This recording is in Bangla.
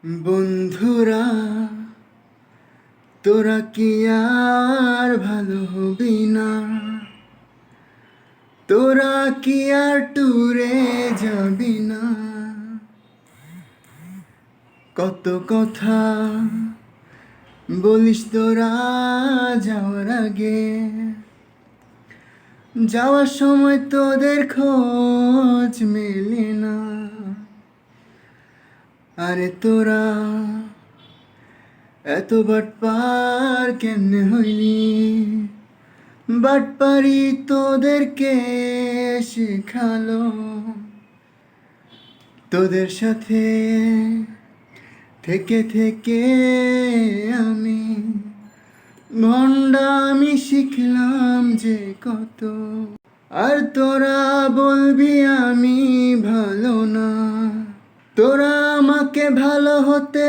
বন্ধুরা, তোরা কি আর ভালো হবি না? তোরা কি আর ট্যুরে যাবি না? কত কথা বলিস তোরা যাওয়ার আগে, যাওয়ার সময় তোদের খোঁজ মেলে না। আরে তোরা এত বাটপার কেমনে হইলি? বাটপারি তোদেরকে শেখালো? তোদের সাথে থেকে থেকে আমি ভণ্ডামি শিখলাম যে কত। আর তোরা বলবি আমি ভালো না, তোরা আমাকে ভালো হতে